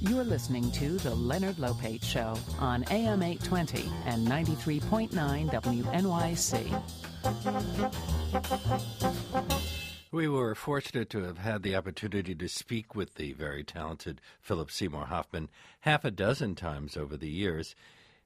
You're listening to The Leonard Lopate Show on AM 820 and 93.9 WNYC. We were fortunate to have had the opportunity to speak with the very talented Philip Seymour Hoffman half a dozen times over the years.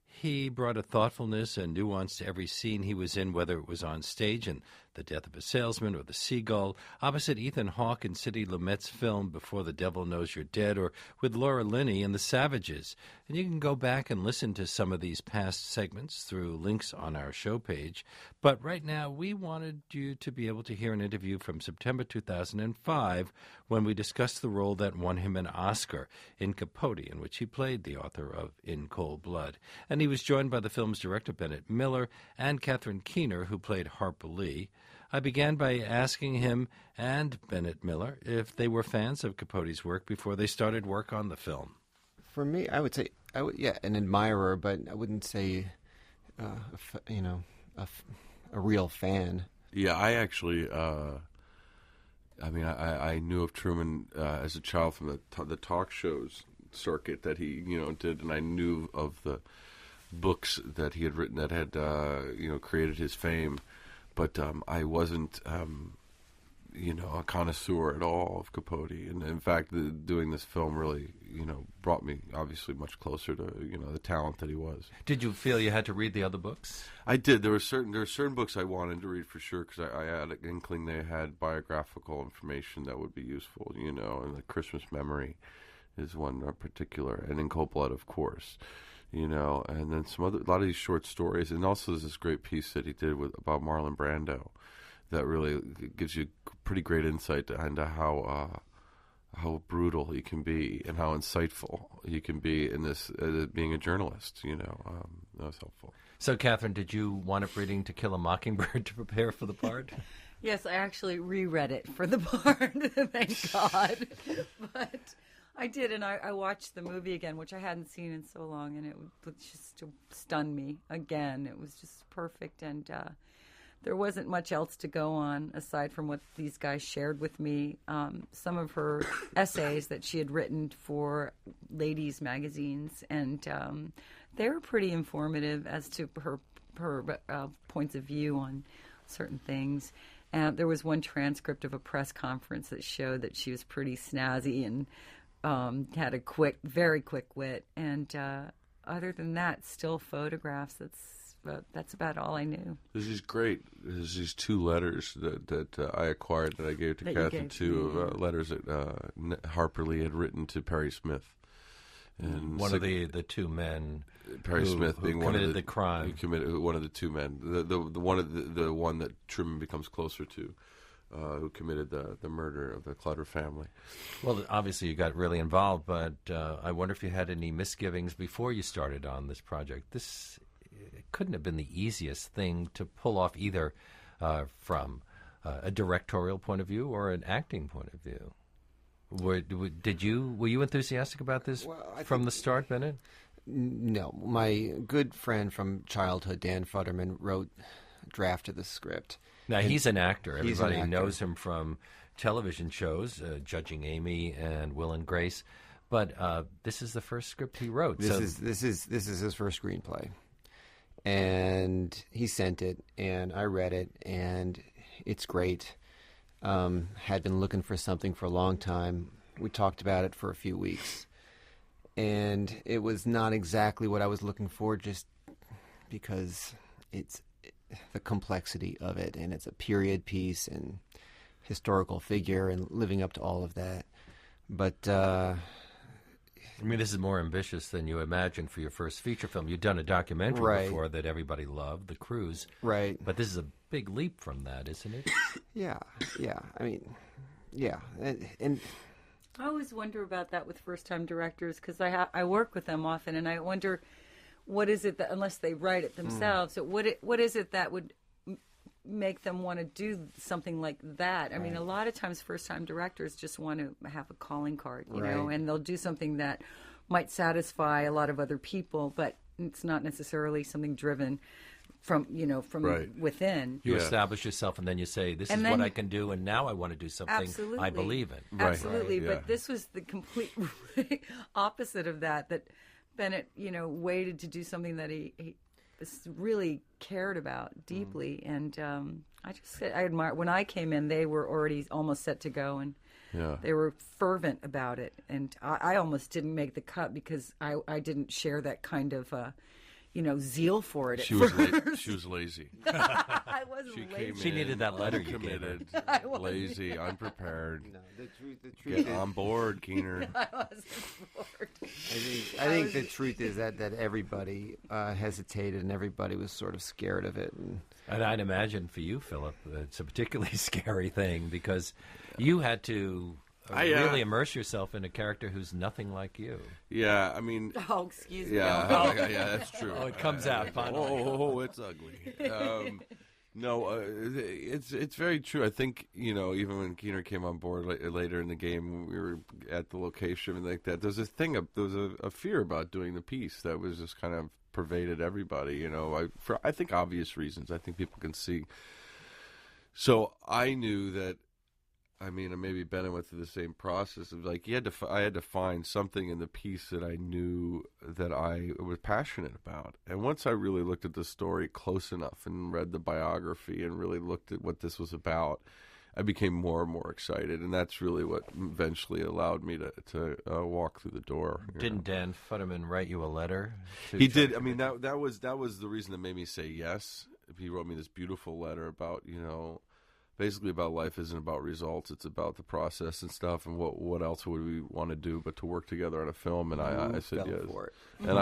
He brought a thoughtfulness and nuance to every scene he was in, whether it was on stage in The Death of a Salesman or The Seagull, opposite Ethan Hawke in Sidney Lumet's film Before the Devil Knows You're Dead, or with Laura Linney in The Savages. And you can go back and listen to some of these past segments through links on our show page. But right now, we wanted you to be able to hear an interview from September 2005 when we discussed the role that won him an Oscar in Capote, in which he played the author of In Cold Blood. And he was joined by the film's director, Bennett Miller, and Catherine Keener, who played Harper Lee. I began by asking him and Bennett Miller if they were fans of Capote's work before they started work on the film. For me, I would say, an admirer, but I wouldn't say, a real fan. Yeah, I actually, I knew of Truman as a child from the talk shows circuit that he, did, and I knew of the books that he had written that had, created his fame. But I wasn't, a connoisseur at all of Capote. And in fact, doing this film really, brought me obviously much closer to, the talent that he was. Did you feel you had to read the other books? I did. There were certain books I wanted to read for sure because I had an inkling they had biographical information that would be useful, and The Christmas Memory is one in particular, and In Cold Blood, of course. And then a lot of these short stories, and also there's this great piece that he did about Marlon Brando that really gives you pretty great insight into how brutal he can be and how insightful he can be in this being a journalist. That was helpful. So, Catherine, did you wind up reading To Kill a Mockingbird to prepare for the part? Yes, I actually reread it for the part, thank God. But I did, and I watched the movie again, which I hadn't seen in so long, and it just stunned me again. It was just perfect, and there wasn't much else to go on aside from what these guys shared with me. Some of her essays that she had written for ladies' magazines, and they were pretty informative as to her points of view on certain things. There was one transcript of a press conference that showed that she was pretty snazzy and had a very quick wit, and other than that, still photographs. That's about all I knew. This is great. There's these two letters that I acquired that I gave to Catherine, letters that Harper Lee had written to Perry Smith. And one of the two men, Perry Smith being one of the crime. Who committed one of the two men, the one that Truman becomes closer to. Who committed the murder of the Clutter family. Well, obviously you got really involved, but I wonder if you had any misgivings before you started on this project. This couldn't have been the easiest thing to pull off either from a directorial point of view or an acting point of view. Were you enthusiastic about this from the start, Bennett? No. My good friend from childhood, Dan Futterman, drafted the script. Now, he's an actor. Everybody knows him from television shows, Judging Amy and Will and Grace. But this is the first script he wrote. This is his first screenplay. And he sent it, and I read it, and it's great. Had been looking for something for a long time. We talked about it for a few weeks. And it was not exactly what I was looking for, just because it's the complexity of it, and it's a period piece and historical figure and living up to all of that. But this is more ambitious than you imagined for your first feature film. You'd done a documentary before that everybody loved, The Cruise. Right. But this is a big leap from that, isn't it? Yeah. And I always wonder about that with first-time directors because I work with them often, and I wonder what is it that, unless they write it themselves, what is it that would make them want to do something like that? I mean, a lot of times first-time directors just want to have a calling card, you know, and they'll do something that might satisfy a lot of other people, but it's not necessarily something driven from Right. within. You Yeah. establish yourself, and then you say, "This And is then- what I can do, and now I want to do something Absolutely. I believe in." Right. Absolutely, Right, but yeah. this was the complete opposite of that. That Bennett, waited to do something that he really cared about deeply, and I admire. When I came in, they were already almost set to go, and Yeah. they were fervent about it. And I almost didn't make the cut because I didn't share that kind of zeal for it. She at was first. she was lazy. I wasn't She lazy. came She in needed that letter you gave her. uncommitted, I wasn't. lazy, unprepared. No, the truth Get is, on board, Keener. I wasn't bored. I think the truth is that everybody hesitated and everybody was sort of scared of it. And I'd imagine for you, Philip, it's a particularly scary thing because you had to really immerse yourself in a character who's nothing like you. Yeah, I mean, Oh, excuse me. yeah, that's true. Oh, it comes out finally. Oh, it's ugly. No, it's very true. I think even when Keener came on board later in the game, we were at the location and like that. There was a fear about doing the piece that was just kind of pervaded everybody. For I think obvious reasons. I think people can see. So I knew that. I mean, maybe Bennett went through the same process of like I had to find something in the piece that I knew that I was passionate about. And once I really looked at the story close enough and read the biography and really looked at what this was about, I became more and more excited. And that's really what eventually allowed me to walk through the door. Didn't Dan Futterman write you a letter? He did. I mean, that was the reason that made me say yes. He wrote me this beautiful letter about basically about life isn't about results, it's about the process and stuff, and what else would we want to do but to work together on a film. And I said fell yes, for it. and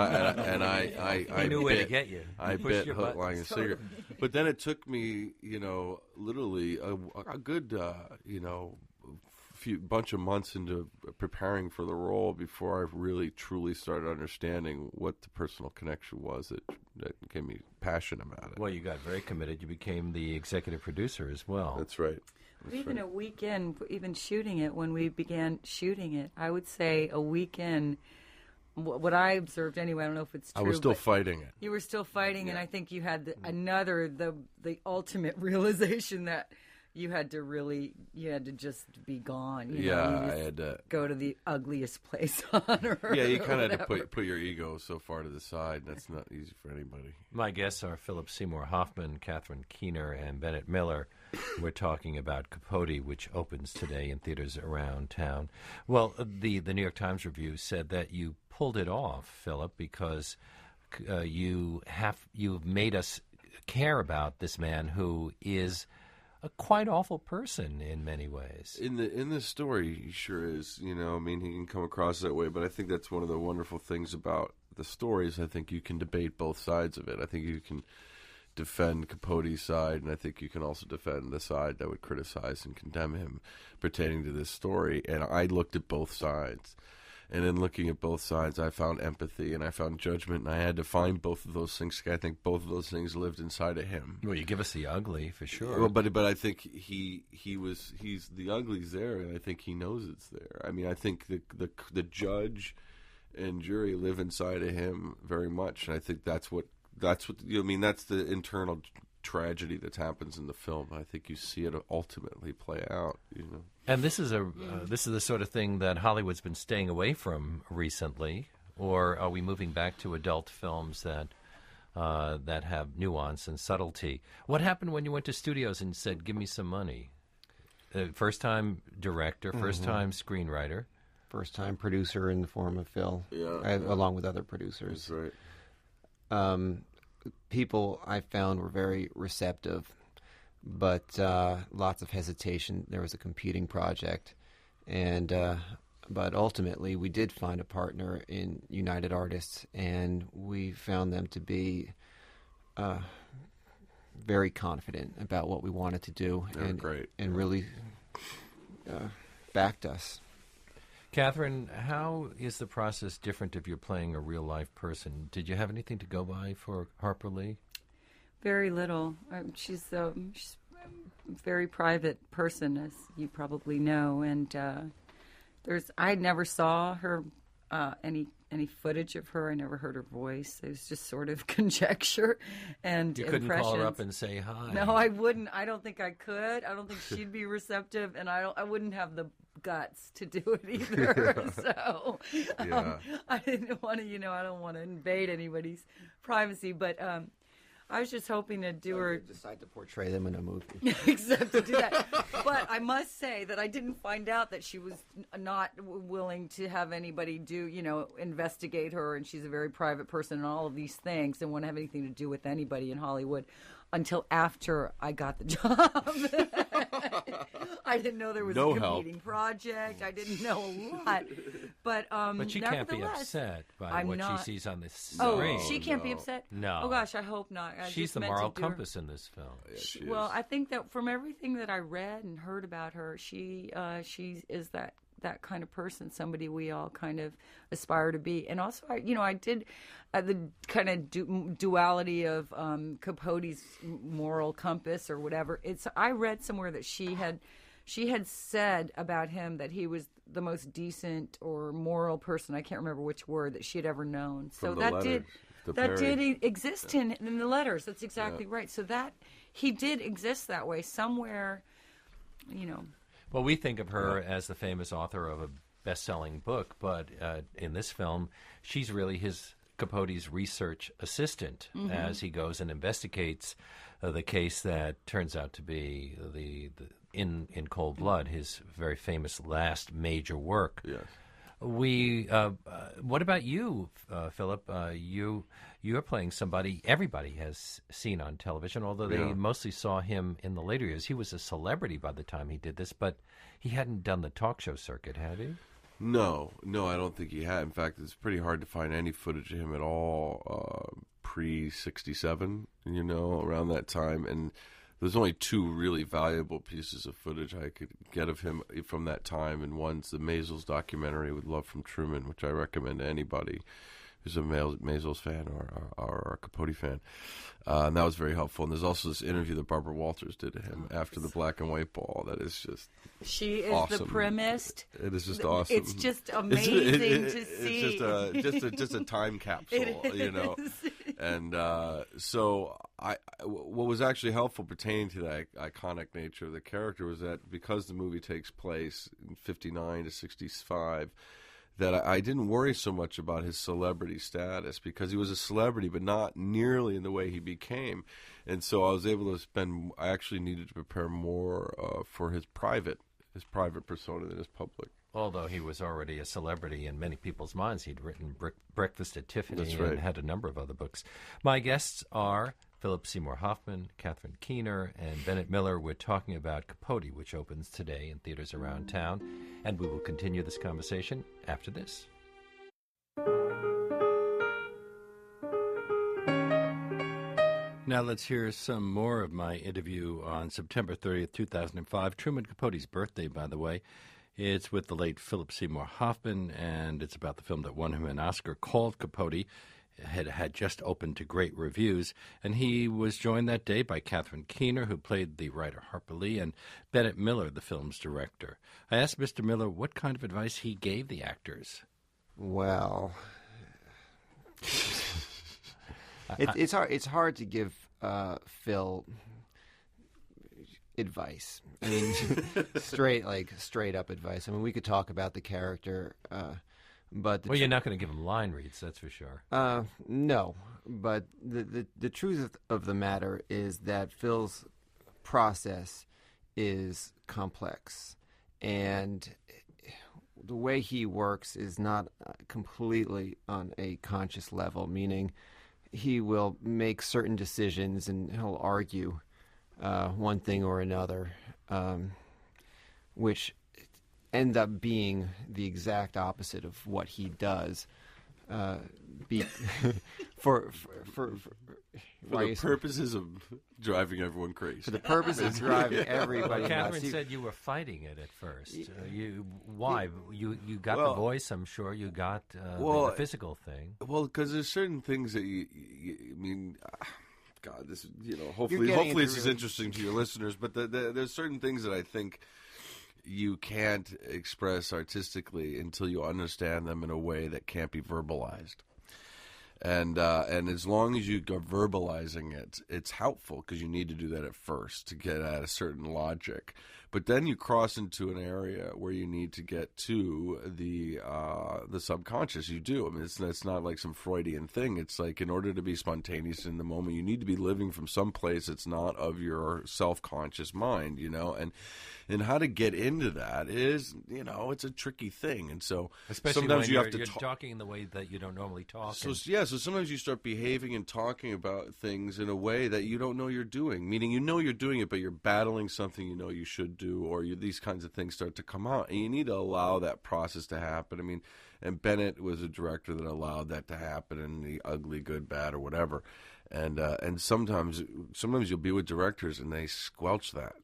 I He knew where to bit- get you. I He pushed bit your hook, buttons. line, and sinker. But then it took me literally a good bunch of months into preparing for the role before I really truly started understanding what the personal connection was that gave me passion about it. Well, you got very committed. You became the executive producer as well. That's right. But even a week in, even shooting it, when we began shooting it, I would say a week in, what I observed anyway, I don't know if it's true. I was still but fighting it. You were still fighting, and I think you had the ultimate realization that you had to just be gone. You had to go to the ugliest place on earth. Yeah, you kind of had to whatever. put your ego so far to the side. That's not easy for anybody. My guests are Philip Seymour Hoffman, Catherine Keener, and Bennett Miller. We're talking about Capote, which opens today in theaters around town. Well, the New York Times review said that you pulled it off, Philip, because you've made us care about this man who is a quite awful person in many ways. In the story, he sure is. He can come across that way. But I think that's one of the wonderful things about the stories. I think you can debate both sides of it. I think you can defend Capote's side, and I think you can also defend the side that would criticize and condemn him pertaining to this story. And I looked at both sides. And in looking at both sides, I found empathy and I found judgment, and I had to find both of those things. I think both of those things lived inside of him. Well, you give us the ugly for sure. Well, but I think he's the ugly's there, and I think he knows it's there. I mean, I think the judge and jury live inside of him very much, and I think that's what that's the internal tragedy that happens in the film. I think you see it ultimately play out. And this is the sort of thing that Hollywood's been staying away from recently, or are we moving back to adult films that have nuance and subtlety? What happened when you went to studios and said, "Give me some money"? First-time director, first-time screenwriter, First-time producer in the form of Phil, along with other producers. That's right. People I found were very receptive, but lots of hesitation. There was a competing project, but ultimately we did find a partner in United Artists, and we found them to be very confident about what we wanted to do, and really backed us. Catherine, how is the process different if you're playing a real-life person? Did you have anything to go by for Harper Lee? Very little. She's a very private person, as you probably know, and I never saw her any footage of her. I never heard her voice. It was just sort of conjecture and You couldn't impressions. call her up and say hi. No, I wouldn't. I don't think I could. I don't think she'd be receptive, and I wouldn't have the guts to do it either. So I didn't want to, I don't want to invade anybody's privacy, but I was just hoping to do her. Decide to portray them in a movie. Except to do that. But I must say that I didn't find out that she was not willing to have anybody investigate her, and she's a very private person and all of these things, and wouldn't have anything to do with anybody in Hollywood until after I got the job. I didn't know there was a competing project. I didn't know a lot. But she can't be upset by she sees on this screen. Oh, she can't be upset? No. Oh, gosh, I hope not. She's the moral compass in this film. Yeah, well, I think that from everything that I read and heard about her, she is that kind of person, somebody we all kind of aspire to be. And also, I did the kind of duality of Capote's moral compass or whatever. I read somewhere that she had said about him that he was the most decent or moral person, I can't remember which word, that she had ever known. So that did exist in the letters. That's exactly right. So that he did exist that way somewhere, Well, we think of her as the famous author of a best-selling book, but in this film, she's really Capote's research assistant as he goes and investigates the case that turns out to be in Cold Blood, his very famous last major work. Yes. What about you, Philip? You're playing somebody everybody has seen on television, although they mostly saw him in the later years. He was a celebrity by the time he did this, but he hadn't done the talk show circuit, had he? No, I don't think he had. In fact, it's pretty hard to find any footage of him at all pre-'67, around that time. And there's only two really valuable pieces of footage I could get of him from that time, and one's the Maysles documentary with Love from Truman, which I recommend to anybody who's a Maysles fan or a Capote fan. And that was very helpful. And there's also this interview that Barbara Walters did to him after the black and white ball. That is just She is awesome. the primest. It is just awesome. It's just amazing to see. It's just a time capsule, And so what was actually helpful pertaining to that iconic nature of the character was that because the movie takes place in 59 to 65, that I didn't worry so much about his celebrity status, because he was a celebrity, but not nearly in the way he became. And so I was able to I actually needed to prepare more for his private persona than his public. Although he was already a celebrity in many people's minds. He'd written Breakfast at Tiffany That's right. and had a number of other books. My guests are Philip Seymour Hoffman, Catherine Keener, and Bennett Miller. We're talking about Capote, which opens today in theaters around town. And we will continue this conversation after this. Now let's hear some more of my interview on September 30th, 2005. Truman Capote's birthday, by the way. It's with the late Philip Seymour Hoffman, and it's about the film that won him an Oscar called Capote. Had just opened to great reviews, and he was joined that day by Catherine Keener, who played the writer Harper Lee, and Bennett Miller, the film's director. I asked Mr. Miller what kind of advice he gave the actors. Well, it's hard to give Phil advice. I mean, straight up advice. I mean, we could talk about the character. But you're not going to give him line reads, that's for sure. No, but the truth of the matter is that Phil's process is complex, and the way he works is not completely on a conscious level, meaning he will make certain decisions and he'll argue one thing or another, which end up being the exact opposite of what he does. For the purposes of driving everyone crazy. For the purpose of driving everybody nuts. Catherine said you were fighting it at first. Why? You got the voice, I'm sure. You got the physical thing. Well, because there's certain things that I mean, God, this hopefully this is interesting to your listeners. But there's certain things that I think you can't express artistically until you understand them in a way that can't be verbalized. And as long as you go verbalizing it, it's helpful because you need to do that at first to get at a certain logic. But then you cross into an area where you need to get to the subconscious. You do. I mean, it's not like some Freudian thing. It's like in order to be spontaneous in the moment, you need to be living from some place that's not of your self-conscious mind, And how to get into that is, it's a tricky thing. And so especially sometimes when you have you're to talking in the way that you don't normally talk. So sometimes you start behaving and talking about things in a way that you don't know you're doing, meaning you're doing it, but you're battling something you should do, or these kinds of things start to come out. And you need to allow that process to happen. I mean, and Bennett was a director that allowed that to happen in the ugly, good, bad, or whatever. And sometimes you'll be with directors and they squelch that.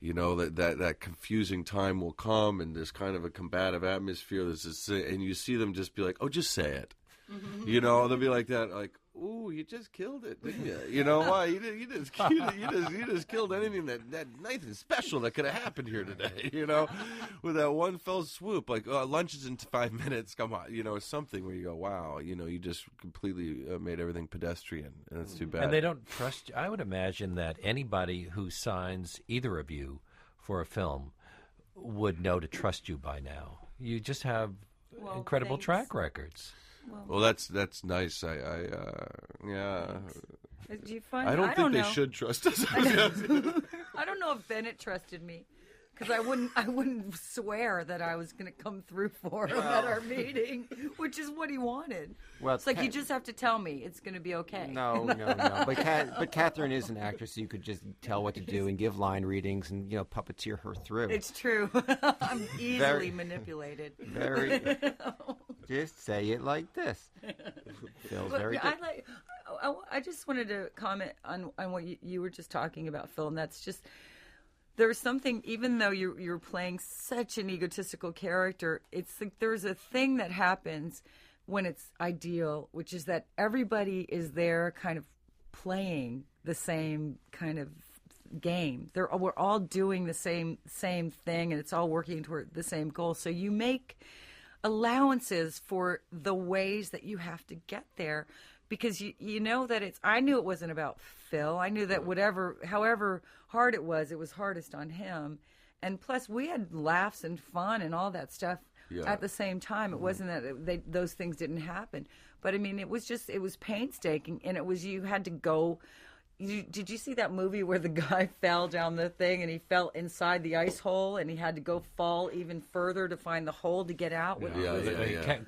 That confusing time will come, and there's kind of a combative atmosphere. And you see them just be like, "Oh, just say it." Mm-hmm. They'll be like that, like, "Ooh, you just killed it, didn't you? You know why? You just killed anything that nice and special that could have happened here today. With that one fell swoop. Like, lunch is in 5 minutes. Come on, something where you go, wow, you just completely made everything pedestrian, and it's too bad. And they don't trust you. I would imagine that anybody who signs either of you for a film would know to trust you by now. You just have incredible track records. Well, that's nice. Yeah. Do you find? I don't think they should trust us. I don't know if Bennett trusted me, because I wouldn't swear that I was going to come through for him at our meeting, which is what he wanted. Well, it's like you just have to tell me it's going to be okay. No. But Catherine is an actress, so you could just tell what to do and give line readings and puppeteer her through. It's true. I'm easily manipulated. Very. Just say it like this. Feels very good. I just wanted to comment on what you were just talking about, Phil, and that's just there's something, even though you're playing such an egotistical character, it's like there's a thing that happens when it's ideal, which is that everybody is there kind of playing the same kind of game. We're all doing the same thing, and it's all working toward the same goal. So you make allowances for the ways that you have to get there, because you know that I knew it wasn't about Phil. I knew that however hard it was hardest on him. And plus we had laughs and fun and all that stuff at the same time. It wasn't that those things didn't happen. But I mean, it was painstaking, and you had to go. Did you see that movie where the guy fell down the thing and he fell inside the ice hole and he had to go fall even further to find the hole to get out?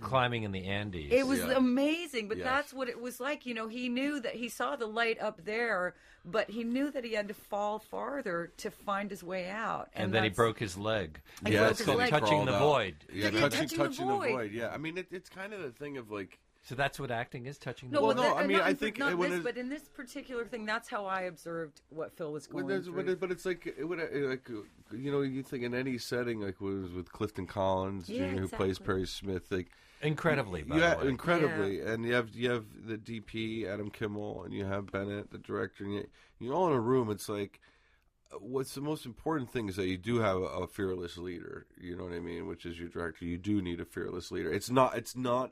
Climbing in the Andes. It was amazing, but that's what it was like. He knew that he saw the light up there, but he knew that he had to fall farther to find his way out. And then he broke his leg. It's called touching the void. Yeah, touching the void. Yeah, I mean, it's kind of the thing of like. So that's what acting is, touching the void? void? I think but in this particular thing, that's how I observed what Phil was going through. But it's like, you think in any setting, like was with Clifton Collins, who plays Perry Smith, like incredibly, by the way. Incredibly, and you have the DP Adam Kimmel, and you have Bennett, the director, and you're all in a room. It's like, what's the most important thing is that you do have a fearless leader. You know what I mean? Which is your director. You do need a fearless leader. It's not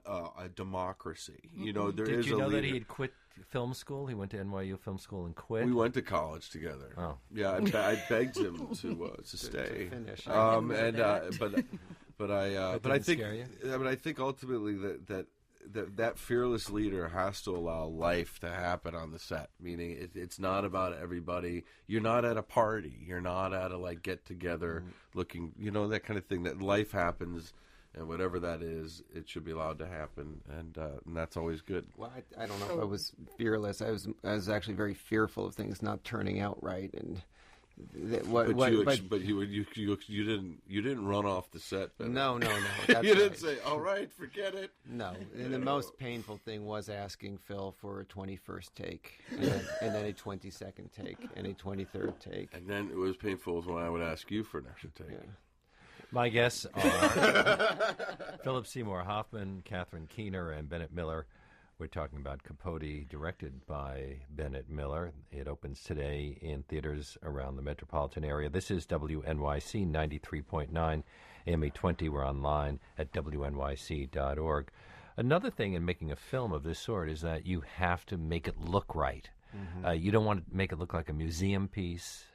a democracy. There is a leader. Did you know that he had quit film school? He went to NYU film school and quit. We went to college together. Oh, yeah. I begged him to stay. To finish. But I think ultimately that fearless leader has to allow life to happen on the set, meaning it's not about everybody. You're not at a party. You're not at a get together looking, that kind of thing. That life happens, and whatever that is, it should be allowed to happen, and that's always good. Well, I don't know if I was fearless. I was actually very fearful of things not turning out right, and. You didn't run off the set. Bennett. No. You didn't say, "All right, forget it." No, and the most painful thing was asking Phil for a 21st take, and then a 22nd take, and a 23rd take. And then it was painful when I would ask you for an extra take. Yeah. My guests are Philip Seymour Hoffman, Catherine Keener, and Bennett Miller. We're talking about Capote, directed by Bennett Miller. It opens today in theaters around the metropolitan area. This is WNYC 93.9, AM 820. We're online at WNYC.org. Another thing in making a film of this sort is that you have to make it look right. Mm-hmm. You don't want to make it look like a museum piece.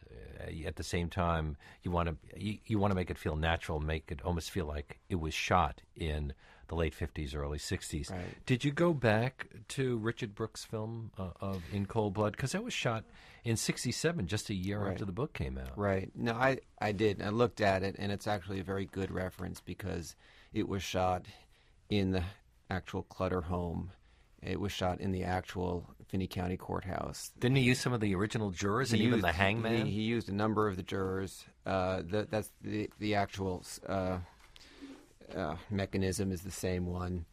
At the same time, you want to make it feel natural, make it almost feel like it was shot in the late 50s, early 60s. Right. Did you go back to Richard Brooks' film of In Cold Blood? Because that was shot in 67, just a year after the book came out. Right. No, I did. I looked at it, and it's actually a very good reference because it was shot in the actual Clutter home. It was shot in the actual Finney County Courthouse. Didn't he use some of the original jurors and even the hangman? He used a number of the jurors. That's the actual mechanism is the same one.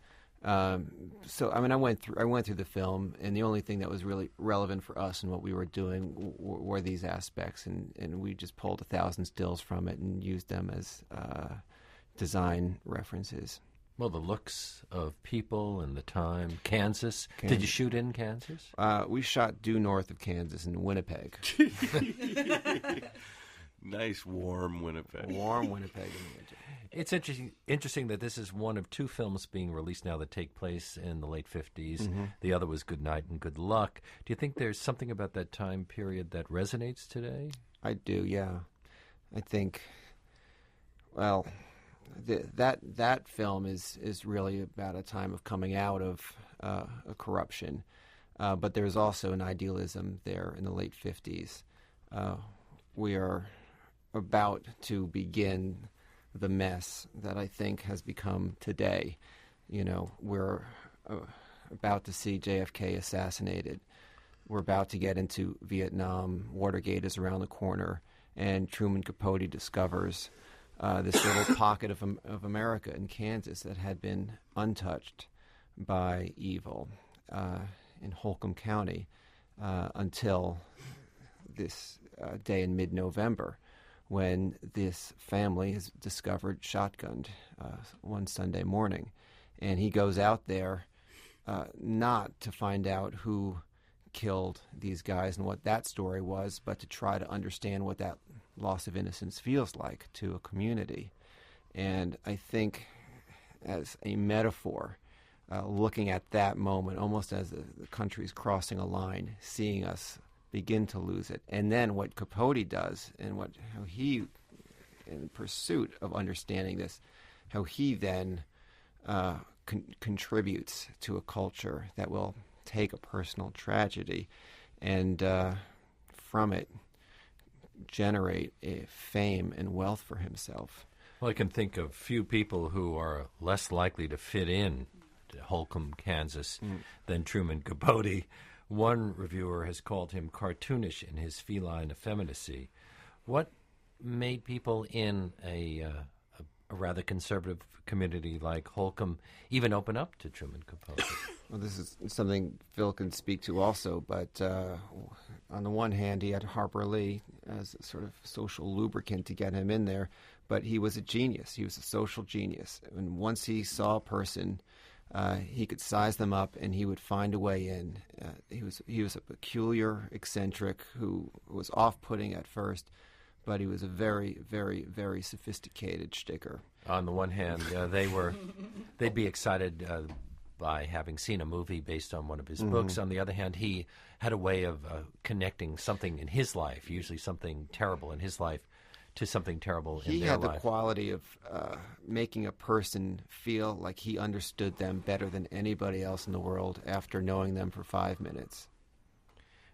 So I mean, I went through the film, and the only thing that was really relevant for us and what we were doing were these aspects, and we just pulled 1,000 stills from it and used them as design references. Well, the looks of people and the time. Kansas. Did you shoot in Kansas? We shot due north of Kansas in Winnipeg. Nice, warm Winnipeg. Warm Winnipeg in the winter. It's interesting that this is one of two films being released now that take place in the late 50s. Mm-hmm. The other was Good Night and Good Luck. Do you think there's something about that time period that resonates today? I do, yeah. I think, well, that film is really about a time of coming out of a corruption. But there's also an idealism there in the late 50s. We are about to begin the mess that I think has become today. You know, we're about to see JFK assassinated. We're about to get into Vietnam. Watergate is around the corner, and Truman Capote discovers this little pocket of America in Kansas that had been untouched by evil in Holcomb County until this day in mid-November, when this family is discovered shotgunned one Sunday morning. And he goes out there not to find out who killed these guys and what that story was, but to try to understand what that loss of innocence feels like to a community. And I think as a metaphor, looking at that moment almost as the country's crossing a line, seeing us begin to lose it. And then what Capote does and how he, in pursuit of understanding this, how he then contributes to a culture that will take a personal tragedy and from it generate a fame and wealth for himself. Well, I can think of few people who are less likely to fit in to Holcomb, Kansas than Truman Capote. One reviewer has called him cartoonish in his feline effeminacy. What made people in a rather conservative community like Holcomb even open up to Truman Capote? Well, this is something Phil can speak to also, but on the one hand, he had Harper Lee as a sort of social lubricant to get him in there, but he was a genius. He was a social genius. And once he saw a person, he could size them up, and he would find a way in. He was a peculiar eccentric who was off-putting at first, but he was a very, very, very sophisticated shticker. On the one hand, they'd be excited by having seen a movie based on one of his books. On the other hand, he had a way of connecting something in his life, usually something terrible in his life, to something terrible in their life. He had the quality of making a person feel like he understood them better than anybody else in the world after knowing them for 5 minutes.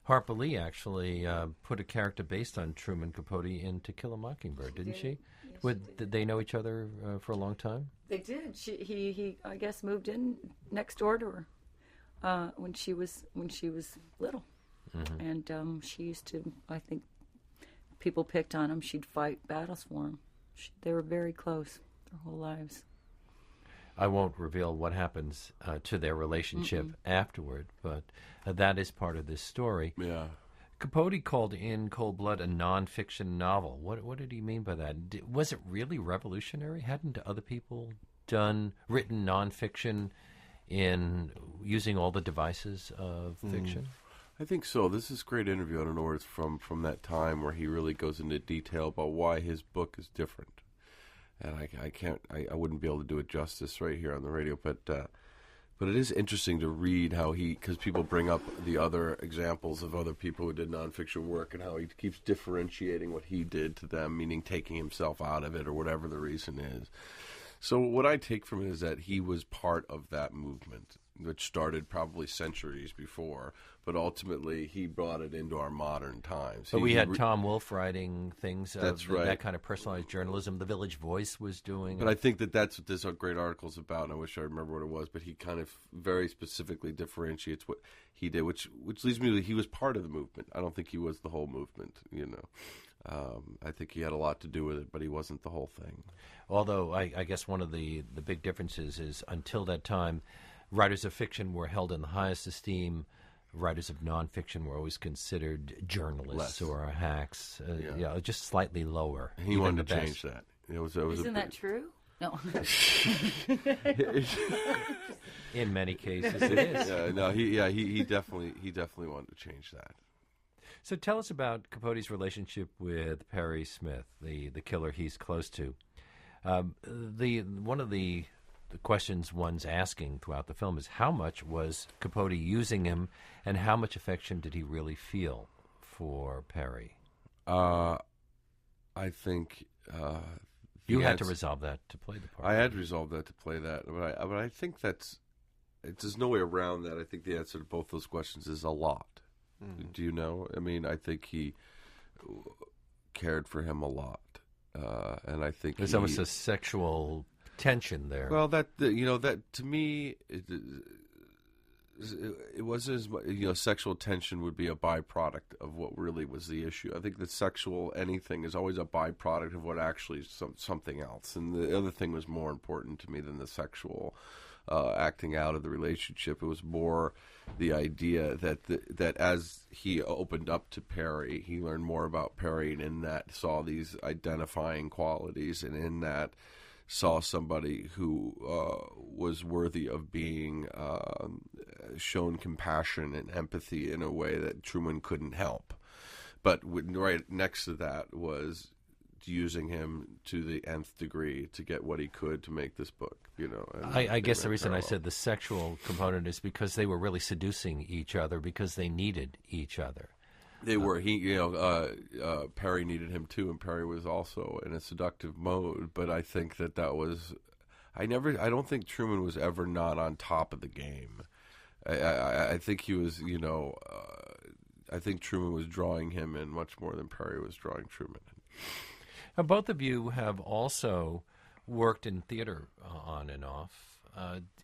Harper Lee actually put a character based on Truman Capote in To Kill a Mockingbird, didn't she? Yes, did they know each other for a long time? They did. He I guess moved in next door to her when she was little, and she used to. I think people picked on him. She'd fight battles for him. They were very close their whole lives. I won't reveal what happens to their relationship afterward, but that is part of this story. Yeah. Capote called In Cold Blood a non-fiction novel. What did he mean by that? Was it really revolutionary? Hadn't other people written non-fiction in using all the devices of fiction? I think so. This is a great interview. I don't know where it's from that time where he really goes into detail about why his book is different. And I wouldn't be able to do it justice right here on the radio, but it is interesting to read how because people bring up the other examples of other people who did nonfiction work and how he keeps differentiating what he did to them, meaning taking himself out of it or whatever the reason is. So what I take from it is that he was part of that movement, which started probably centuries before, but ultimately he brought it into our modern times. But we had Tom Wolfe writing things that's right. That kind of personalized journalism. The Village Voice was doing. But I think that's what this great article is about, and I wish I remember what it was, but he kind of very specifically differentiates what he did, which leads me to he was part of the movement. I don't think he was the whole movement, I think he had a lot to do with it, but he wasn't the whole thing. Although I guess one of the big differences is until that time, writers of fiction were held in the highest esteem. Writers of nonfiction were always considered journalists or hacks, just slightly lower. He wanted to change that. Isn't that true? No. In many cases, it is. He definitely wanted to change that. So tell us about Capote's relationship with Perry Smith, the killer he's close to. One of the questions one's asking throughout the film is how much was Capote using him, and how much affection did he really feel for Perry? I think you had to resolve that to play the part. I had to resolve that to play that, but I think there's no way around that. I think the answer to both those questions is a lot. Do you know? I mean, I think he cared for him a lot, and I think there's almost a sexual tension there. Well, that to me, it wasn't as much, sexual tension would be a byproduct of what really was the issue. I think that sexual anything is always a byproduct of what actually is something else, and the other thing was more important to me than the sexual acting out of the relationship. It was more the idea that as he opened up to Perry, he learned more about Perry, and in that saw these identifying qualities, and in that saw somebody who was worthy of being shown compassion and empathy in a way that Truman couldn't help. But right next to that was using him to the nth degree to get what he could to make this book. I guess the reason I said the sexual component is because they were really seducing each other because they needed each other. They were. Perry needed him too, and Perry was also in a seductive mode. But I think that was. I don't think Truman was ever not on top of the game. I think he was. I think Truman was drawing him in much more than Perry was drawing Truman in. Now, both of you have also worked in theater on and off.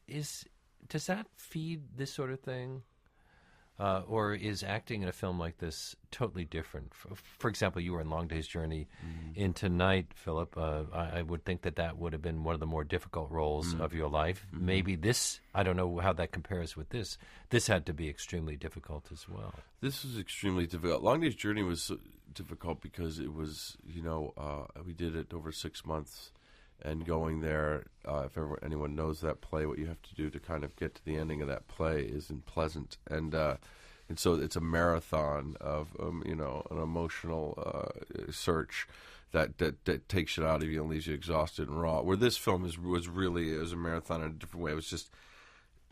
Does that feed this sort of thing? Or is acting in a film like this totally different? For example, you were in Long Day's Journey into Night, Philip. I would think that would have been one of the more difficult roles of your life. Maybe this, I don't know how that compares with this. This had to be extremely difficult as well. This was extremely difficult. Long Day's Journey was difficult because it was, we did it over 6 months. And going there, if anyone knows that play, what you have to do to kind of get to the ending of that play isn't pleasant. And so it's a marathon of, an emotional search that takes it out of you and leaves you exhausted and raw. Where this film was really a marathon in a different way. It was just,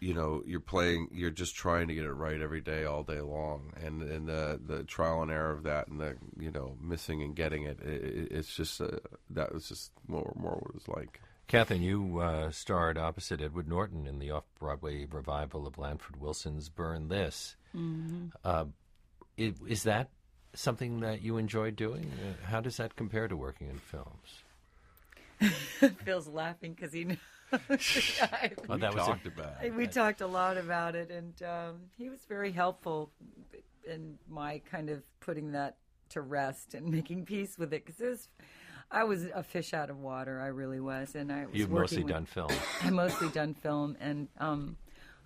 you're just trying to get it right every day, all day long. And the trial and error of that and the, missing and getting it, it's just, that was just more what it was like. Catherine, you starred opposite Edward Norton in the off-Broadway revival of Lanford Wilson's Burn This. Mm-hmm. Is that something that you enjoy doing? How does that compare to working in films? Phil's laughing because he knows. We talked a lot about it, and he was very helpful in my kind of putting that to rest and making peace with it, because I was a fish out of water. I really was, and I was. You've mostly done film. I mostly done film, and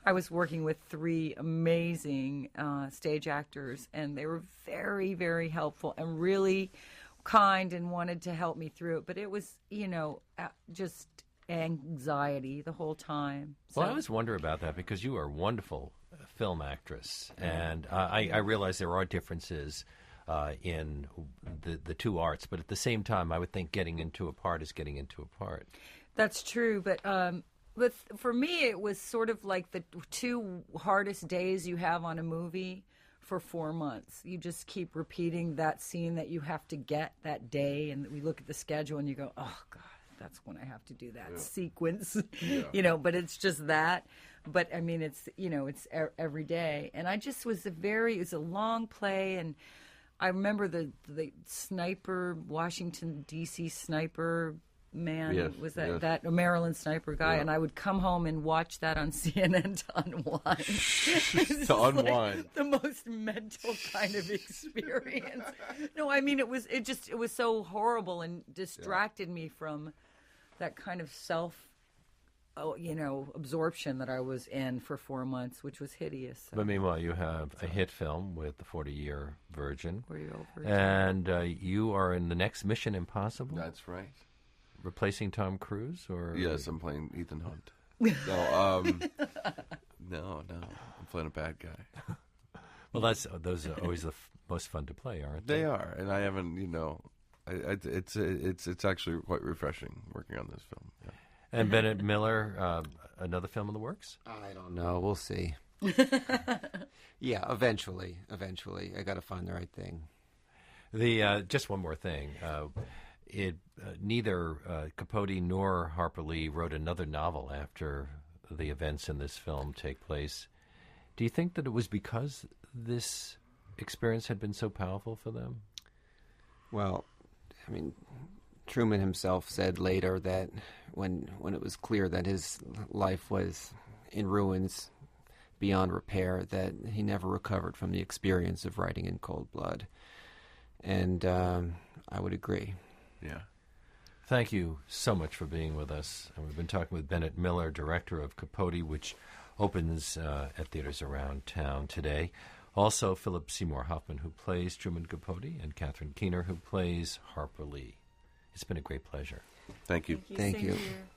I was working with 3 amazing stage actors, and they were very, very helpful and really kind and wanted to help me through it. But it was, just anxiety the whole time. So, Well, I always wonder about that because you are a wonderful film actress, and I realize there are differences in the two arts, but at the same time, I would think getting into a part is getting into a part. that's true, but for me, it was sort of like the two hardest days you have on a movie for 4 months. You just keep repeating that scene that you have to get that day, and we look at the schedule and you go, oh, God, that's when I have to do that sequence, but it's just that. But, I mean, it's every day. And I just was it's a long play, and I remember the sniper, Washington, D.C. sniper man, that Maryland sniper guy, and I would come home and watch that on CNN to unwind. To unwind. Like the most mental kind of experience. No, I mean, it was so horrible and distracted me from that kind of absorption that I was in for 4 months, which was hideous. So. But meanwhile, you have a hit film with the 40-Year Virgin. 40-year-old Virgin. And you are in the next Mission Impossible? That's right. Replacing Tom Cruise? Or Yes, I'm playing Ethan Hunt. No, no, I'm playing a bad guy. Well, those are always the most fun to play, aren't they? They are, and I haven't, it's actually quite refreshing working on this film. Yeah. And Bennett Miller, another film in the works? I don't know. We'll see. Yeah, eventually. I got to find the right thing. Just one more thing. Neither Capote nor Harper Lee wrote another novel after the events in this film take place. Do you think that it was because this experience had been so powerful for them? Well, I mean, Truman himself said later that when it was clear that his life was in ruins beyond repair, that he never recovered from the experience of writing in cold blood. And I would agree. Yeah. Thank you so much for being with us. And we've been talking with Bennett Miller, director of Capote, which opens at theaters around town today. Also, Philip Seymour Hoffman, who plays Truman Capote, and Catherine Keener, who plays Harper Lee. It's been a great pleasure. Thank you. Thank Same you. here.